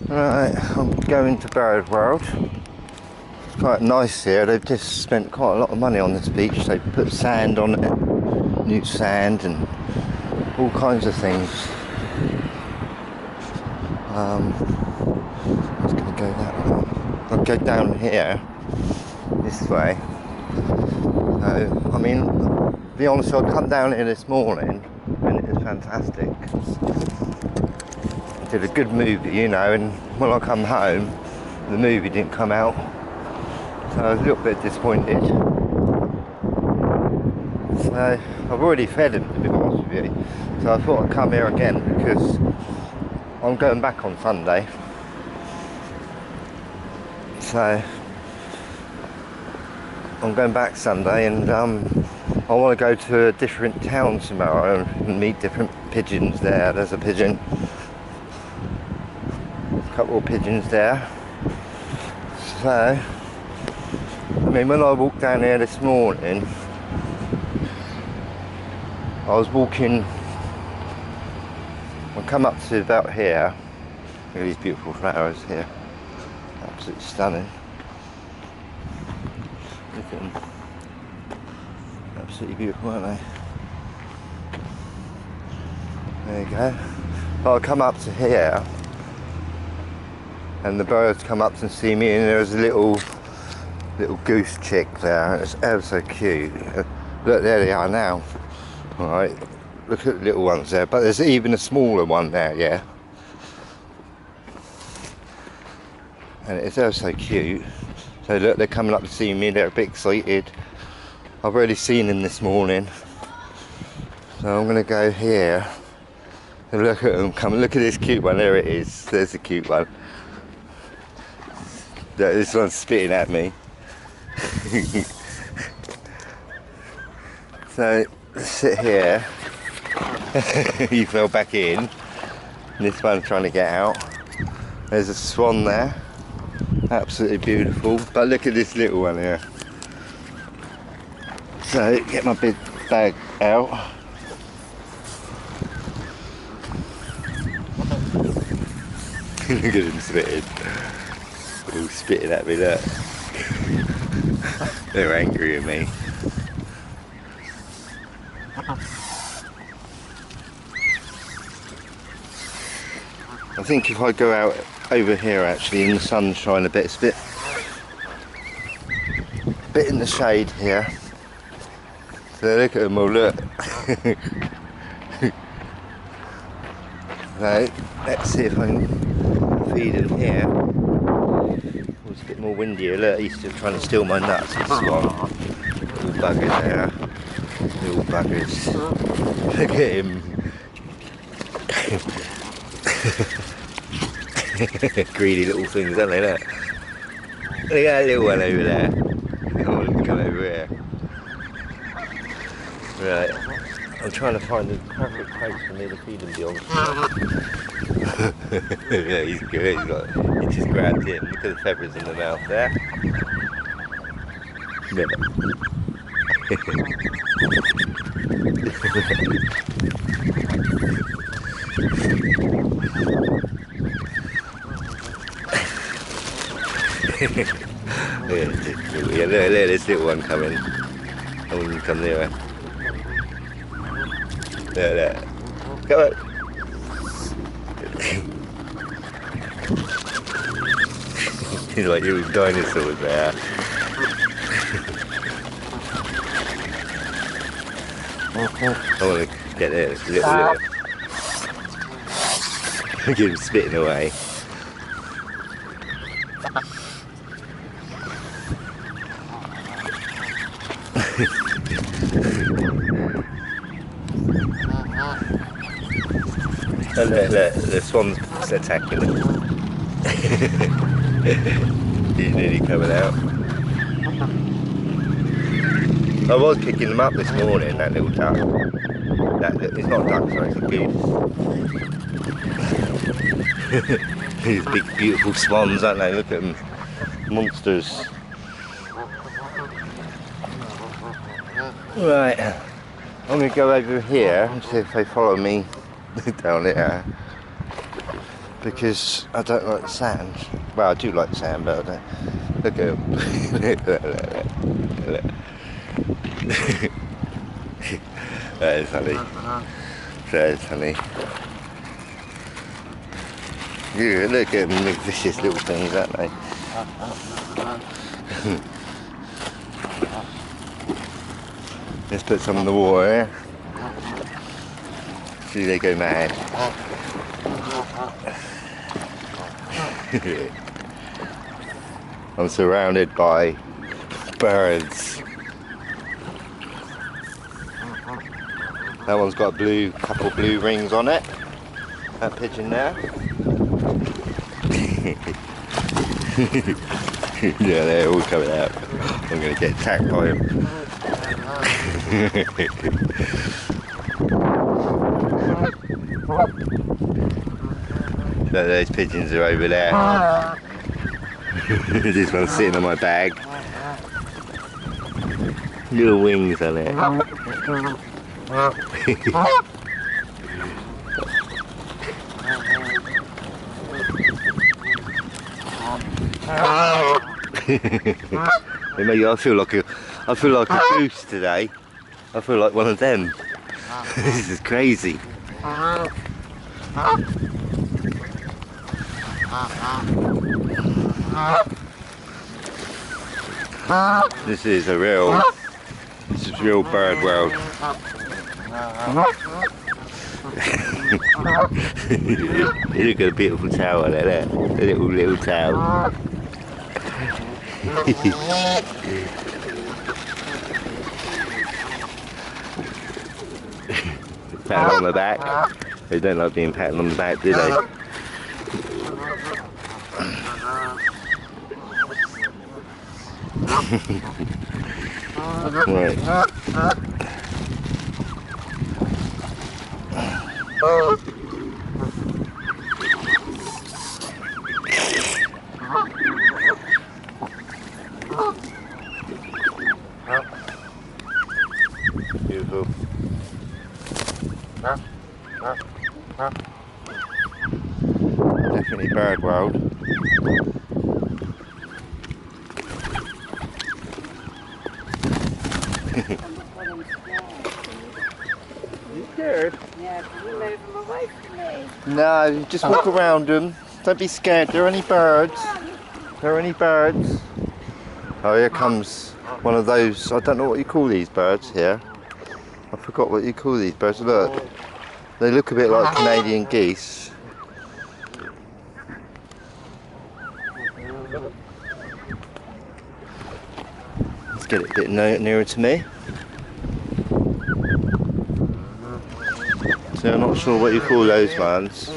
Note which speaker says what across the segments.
Speaker 1: Right, I'm going to Bird World. It's quite nice here. They've just spent quite a lot of money on this beach. They put sand on it, new sand and all kinds of things. I'm just going to go that way. I'll go down here, this way. So, I mean, to be honest, I come down here this morning and it was fantastic. Did a good movie, you know, and when I come home, the movie didn't come out, so I was a little bit disappointed. So I've already fed him, to be honest with you, so I thought I'd come here again because I'm going back on Sunday. So I'm going back Sunday, and I want to go to a different town tomorrow and meet different pigeons there. There's a pigeon. Couple of pigeons there. So, I mean, when I walked down here this morning, I was walking, I come up to about here. Look at these beautiful flowers here. Absolutely stunning. Look at them. Absolutely beautiful, aren't they? There you go. But I'll come up to here, and the birds come up to see me, and there's a little goose chick there. It's ever so cute. Look, there they are now. Alright, look at the little ones there, but there's even a smaller one there, yeah. And it's ever so cute. So look, they're coming up to see me, they're a bit excited. I've already seen them this morning. So I'm going to go here and look at them. Come, look at this cute one, there it is. There's a cute one. This one's spitting at me. So, sit here. He fell back in. This one's trying to get out. There's a swan there. Absolutely beautiful. But look at this little one here. So, get my big bag out. Look at him spitting. All spitting at me, look. They're angry at me. I think if I go out over here actually in the sunshine a bit, it's a bit in the shade here. So look at them all, look. So let's see if I can feed them here. It's a bit more windy here. Look, he's still trying to steal my nuts, this swan. Little buggers there. Little buggers. Look at him. Greedy little things, aren't they? Look. Look at that little one over there. Oh, come over here. Right. I'm trying to find the perfect place for me to feed him, beyond. Yeah, he's good. He just grabbed him. Look at the feathers in the mouth there. Yeah. Yeah, look, this little one coming. I want you to come nearer. Look. Come on. He's like you with dinosaurs there. I want to get there, this little. Look at him spitting away. And look, the swan's attacking him. He's nearly coming out. I was picking them up this morning, that little duck. It's not a duck, sorry, it's a goose. These big beautiful swans, aren't they? Look at them. Monsters. Right, I'm going to go over here and see if they follow me down here. because I don't like the sand. Well, I do like the sand, but I don't. Look at him. Look. That is funny. That is funny. Yeah, look at them, big vicious little things, aren't they? Let's put some in the water. See, they go mad. I'm surrounded by birds. That one's got a couple blue rings on it. That pigeon there. Yeah, they're all coming out. I'm going to get attacked by them. So those pigeons are over there. This one's sitting on my bag. Little wings on it. I feel like a goose today. I feel like one of them. This is crazy. This is real bird world. Look at a beautiful tail on it there. A little tail. Pat on the back. They don't like being patted on the back, do they? Right. Beautiful. Definitely bird world. You scared?
Speaker 2: Yeah, can you move them away from me?
Speaker 1: No, just walk around them. Don't be scared. There are any birds. There are any birds. Oh, here comes one of those. I don't know what you call these birds here. I forgot what you call these birds. Look, they look a bit like Canadian geese. Let's get it a bit nearer to me. So I'm not sure what you call those ones.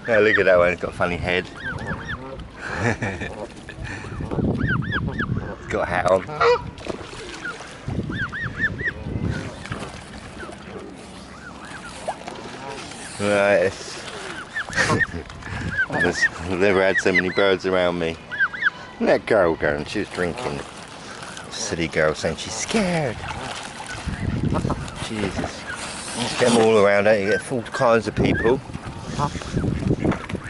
Speaker 1: Oh, look at that one, it's got a funny head. It's got a hat on. Right. I've never had so many birds around me. And that girl going, she was drinking. Silly girl saying she's scared. Jesus. Just get them all around, don't you? Get all kinds of people.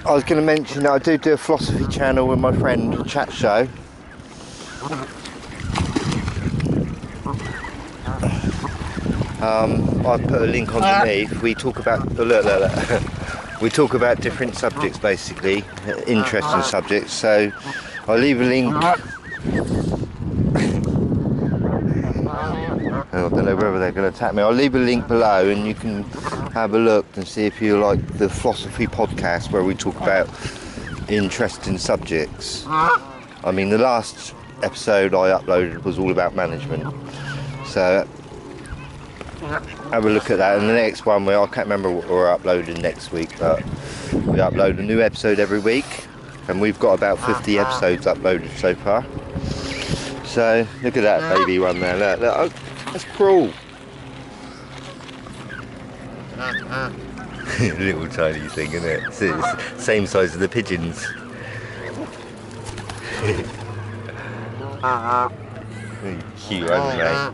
Speaker 1: I was going to mention that I do a philosophy channel with my friend, Chat Show. I've put a link underneath. We talk about we talk about different subjects, basically, interesting subjects. So I'll leave a link. I don't know whether they're going to attack me. I'll leave a link below and you can have a look and see if you like the philosophy podcast where we talk about interesting subjects. I mean, the last episode I uploaded was all about management. So have a look at that. And the next one, I can't remember what we're uploading next week, but we upload a new episode every week, and we've got about 50 episodes uploaded so far. So look at that baby one there. Look, look, oh, that's cruel. Little tiny thing, isn't it? It's the same size as the pigeons. Cute, aren't they?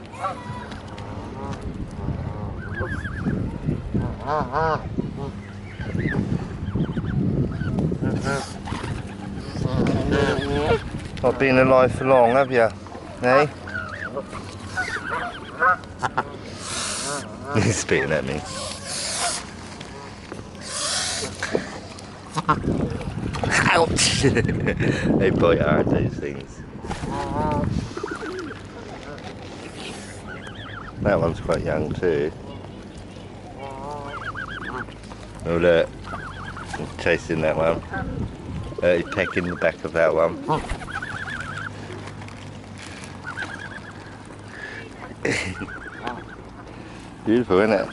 Speaker 1: Not been alive for long, have you? Eh? He's spitting at me. Ouch! They bite hard, those things. That one's quite young too. Oh look, he's chasing that one. He's pecking the back of that one. Beautiful, isn't it?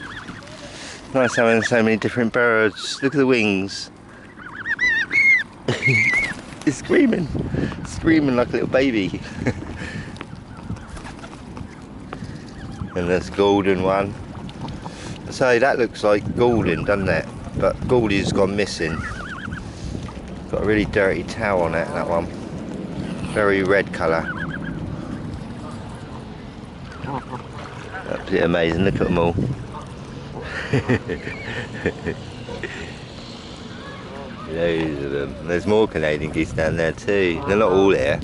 Speaker 1: Nice having so many different birds. Look at the wings. It's screaming like a little baby. And this golden one. I say that looks like Golden, doesn't it? But Goldie's gone missing. Got a really dirty towel on it, that one. Very red colour. Absolutely amazing, look at them all. Loads of them. There's more Canadian geese down there too. They're not all here.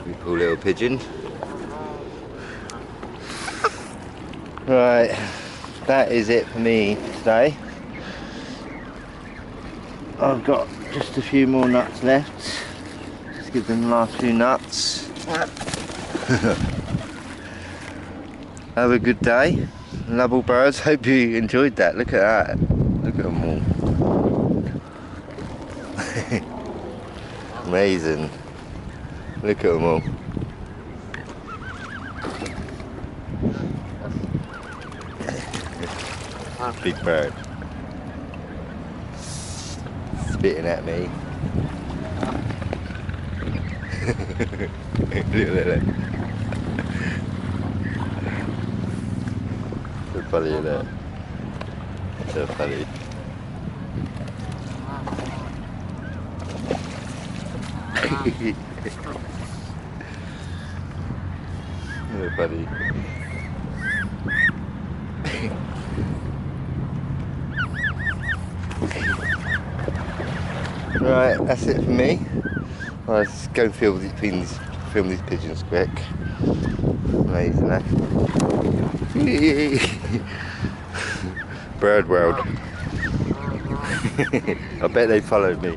Speaker 1: Beautiful little pigeon. Right, that is it for me today. I've got just a few more nuts left. Just give them the last few nuts. Have a good day. Love all birds. Hope you enjoyed that. Look at that. Look at them all. Amazing. Look at them all. Big bird. Spitting at me. Look. So funny, isn't it? So funny. So funny. Right, that's it for me. Let's go and film these pigeons quick. Amazing, eh? Bird world. I bet they followed me.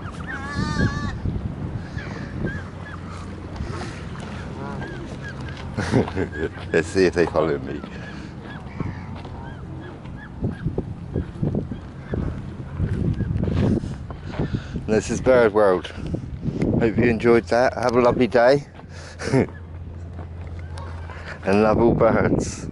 Speaker 1: Let's see if they followed me. This is Bird World. Hope you enjoyed that. Have a lovely day. And love all birds.